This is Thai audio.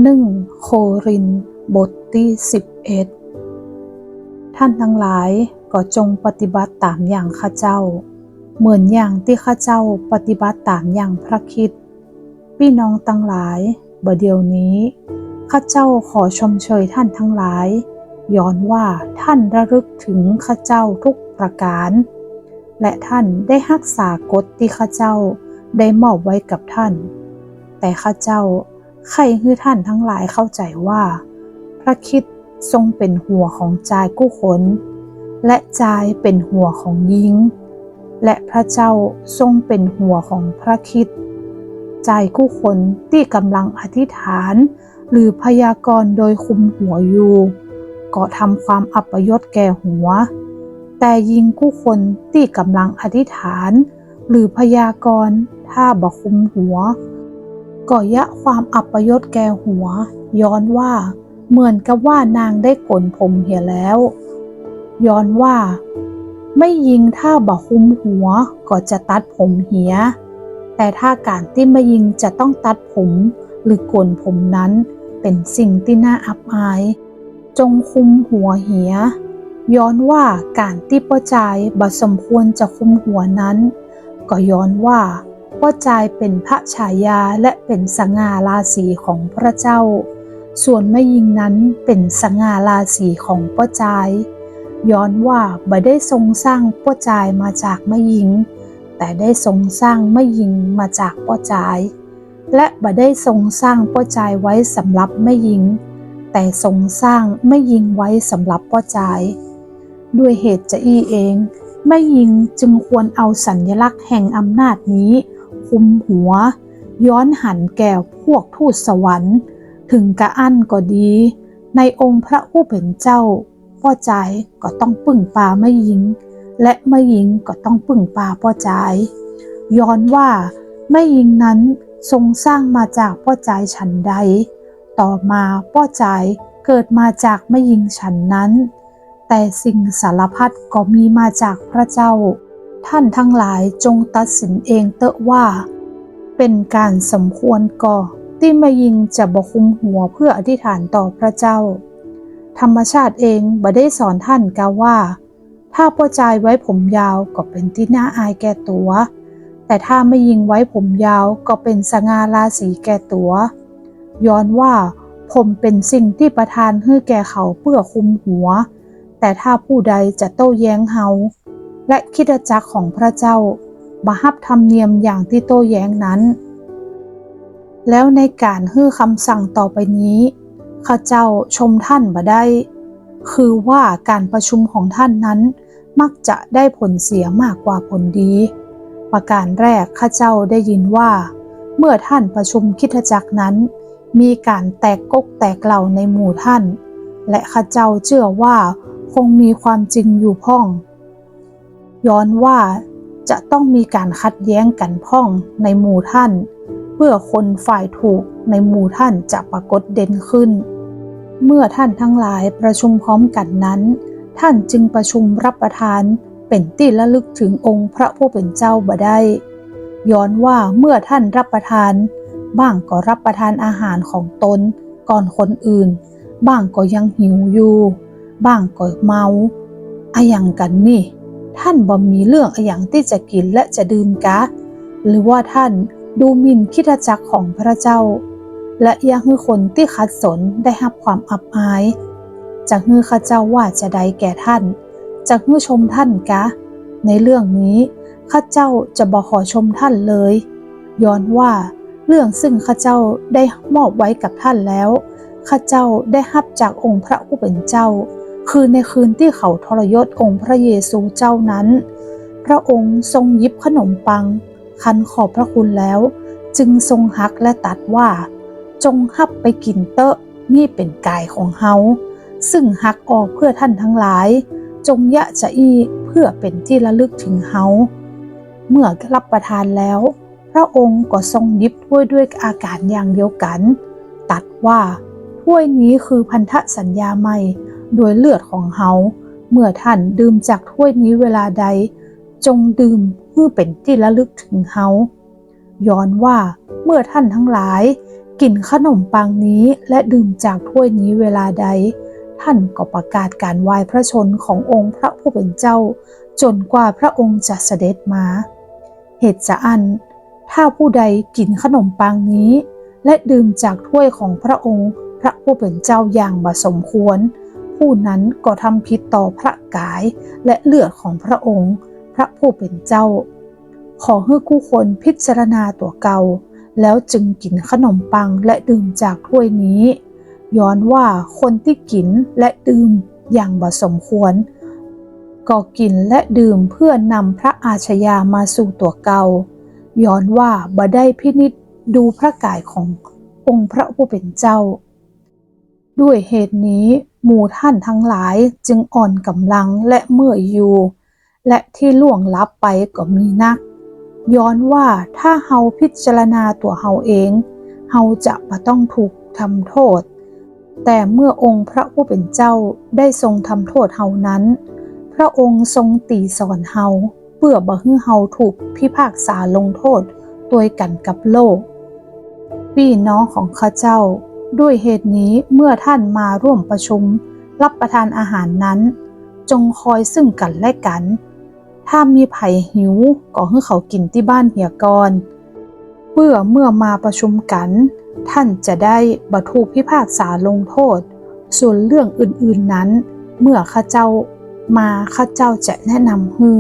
1 โครินธ์บทที่11ท่านทั้งหลายก็จงปฏิบัติตามอย่างข้าเจ้าเหมือนอย่างที่ข้าเจ้าปฏิบัติตามอย่างพระคริสต์พี่น้องทั้งหลายบัดเดี๋ยวนี้ข้าเจ้าขอชมเชยท่านทั้งหลายย้อนว่าท่านระลึกถึงข้าเจ้าทุกประการและท่านได้รักษากฎที่ข้าเจ้าได้มอบไว้กับท่านแต่ข้าเจ้าใครให้ท่านทั้งหลายเข้าใจว่าพระคริสต์ทรงเป็นหัวของชายกู้คนและชายเป็นหัวของหญิงและพระเจ้าทรงเป็นหัวของพระคริสต์ชายกู้คนที่กำลังอธิษฐานหรือพยากรณ์โดยคุมหัวอยู่ก็ทำความอัปยศแก่หัวแต่หญิงกู้คนที่กำลังอธิษฐานหรือพยากรณ์ถ้าบ่คุมหัวก็ยะความอัปยศแก่หัวย้อนว่าเหมือนกับว่านางได้โกนผมเหี่ยแล้วย้อนว่าไม่ยิงถ้าบ่คุมหัวก็จะตัดผมเหี่ยแต่ถ้าการที่ไม่ยิงจะต้องตัดผมหรือโกนผมนั้นเป็นสิ่งที่น่าอับอายจงคุมหัวเหี่ยย้อนว่าการที่ป้าจายบ่สมควรจะคุมหัวนั้นก็ย้อนว่าป้าจายเป็นพระฉายาและเป็นสง่าราศีของพระเจ้าส่วนแม่หญิงนั้นเป็นสง่าราศีของป้าจายย้อนว่าบ่ได้ทรงสร้างป้าจายมาจากแม่หญิงแต่ได้ทรงสร้างแม่หญิงมาจากป้าจายและบ่ได้ทรงสร้างป้าจายไว้สำหรับแม่หญิงแต่ทรงสร้างแม่หญิงไว้สำหรับป้าจายด้วยเหตุจะอี้เองแม่หญิงจึงควรเอาสัญลักษณ์แห่งอำนาจนี้คุมหัวย้อนหันแก่พวกทูตสวรรค์ถึงกะอั้นก็ดีในองค์พระผู้เป็นเจ้าป้อจายก็ต้องปึ่งปาแม่หญิงและแม่หญิงก็ต้องปึ่งปาป้อจายย้อนว่าแม่หญิงนั้นทรงสร้างมาจากป้อจายฉันใดต่อมาป้อจายเกิดมาจากแม่หญิงฉันนั้นแต่สิ่งสารพัดก็มีมาจากพระเจ้าท่านทั้งหลายจงตัดสินเองเถอะว่าเป็นการสมควรก่อที่แม่หญิงจะบ่คุมหัวเพื่ออธิษฐานต่อพระเจ้าธรรมชาติเองบ่ได้สอนท่านกะว่าถ้าป้อจายไว้ผมยาวก็เป็นที่น่าอายแก่ตัวแต่ถ้าแม่หญิงไว้ผมยาวก็เป็นสง่าราศีแก่ตัวย้อนว่าผมเป็นสิ่งที่ประทานให้แก่เขาเพื่อคุมหัวแต่ถ้าผู้ใดจะโต้แย้งเฮาและคริสตจักรของพระเจ้าบ่ฮับธรรมเนียมอย่างที่โต้แย้งนั้นแล้วในการฮื้อคำสั่งต่อไปนี้ข้าเจ้าชมท่านบ่ได้คือว่าการประชุมของท่านนั้นมักจะได้ผลเสียมากกว่าผลดีประการแรกข้าเจ้าได้ยินว่าเมื่อท่านประชุมคริสตจักรนั้นมีการแตกกกแตกเหล่าในหมู่ท่านและข้าเจ้าเชื่อว่าคงมีความจริงอยู่พ่องย้อนว่าจะต้องมีการคัดแย้งกันพ่องในหมู่ท่านเพื่อคนฝ่ายถูกในหมู่ท่านจะปรากฏเด่นขึ้นเมื่อท่านทั้งหลายประชุมพร้อมกันนั้นท่านจึงประชุมรับประทานเป็นที่ระลึกถึงองค์พระผู้เป็นเจ้าบ่ได้ย้อนว่าเมื่อท่านรับประทานบ้างก็รับประทานอาหารของตนก่อนคนอื่นบ้างก็ยังหิวอยู่บ้างก็เมาอะหยังกันนี่ท่านบ่มีเรื่องอะหยังที่จะกินและจะดื่มกะหรือว่าท่านดูหมิ่นคริสตจักรของพระเจ้าและอยากให้คนที่ขัดสนได้รับความอับอายจะให้ข้าเจ้าว่าจะใดแก่ท่านจะให้ชมท่านกะในเรื่องนี้ข้าเจ้าจะบ่ขอชมท่านเลยย้อนว่าเรื่องซึ่งข้าเจ้าได้มอบไว้กับท่านแล้วข้าเจ้าได้รับจากองค์พระผู้เป็นเจ้าคือในคืนที่เขาทรยศองค์พระเยซูเจ้านั้นพระองค์ทรงหยิบขนมปังคันขอบพระคุณแล้วจึงทรงหักและตัดว่าจงหับไปกินเตอะนี่เป็นกายของเฮาซึ่งหักออกเพื่อท่านทั้งหลายจงยะจะอีเพื่อเป็นที่ระลึกถึงเฮาเมื่อรับประทานแล้วพระองค์ก็ทรงหยิบถ้วยด้วยอาการอย่างเดียวกันตัดว่าถ้วยนี้คือพันธสัญญาใหม่โดยเลือดของเฮาเมื่อท่านดื่มจากถ้วยนี้เวลาใดจงดื่มเพื่อเป็นที่ระลึกถึงเฮาย้อนว่าเมื่อท่านทั้งหลาย กินขนมปังนี้และดื่มจากถ้วยนี้เวลาใดท่านก็ประกาศการไหว้พระชนขององค์พระผู้เป็นเจ้าจนกว่าพระองค์จะเสด็จมาเหตุจะอันถ้าผู้ใดกินขนมปังนี้และดื่มจากถ้วยของพระองค์พระผู้เป็นเจ้าอย่างบ่สมควรผู้นั้นก็ทำผิดต่อพระกายและเลือดของพระองค์พระผู้เป็นเจ้าขอให้ผู้คนพิจารณาตัวเก่าแล้วจึงกินขนมปังและดื่มจากถ้วยนี้ย้อนว่าคนที่กินและดื่มอย่างบ่สมควรก็กินและดื่มเพื่อนำพระอาชญามาสู่ตัวเก่าย้อนว่าบ่ได้พินิจดูพระกายขององค์พระผู้เป็นเจ้าด้วยเหตุนี้หมู่ท่านทั้งหลายจึงอ่อนกำลังและเมื่อยอยู่และที่ล่วงลับไปก็มีนักย้อนว่าถ้าเฮาพิจารณาตัวเฮาเองเฮาจะบ่ต้องถูกทำโทษแต่เมื่อองค์พระผู้เป็นเจ้าได้ทรงทำโทษเฮานั้นพระองค์ทรงตีสอนเฮาเพื่อบ่ให้เฮาถูกพิพากษาลงโทษด้วยกันกับโลกพี่น้องของข้าเจ้าด้วยเหตุนี้เมื่อท่านมาร่วมประชุมรับประทานอาหารนั้นจงคอยซึ่งกันและกันถ้ามีไผหิวก็ให้เขากินที่บ้านเหียก่อนเพื่อเมื่อมาประชุมกันท่านจะได้บ่ถูกพิพากษาลงโทษส่วนเรื่องอื่นๆนั้นเมื่อข้าเจ้ามาข้าเจ้าจะแนะนำให้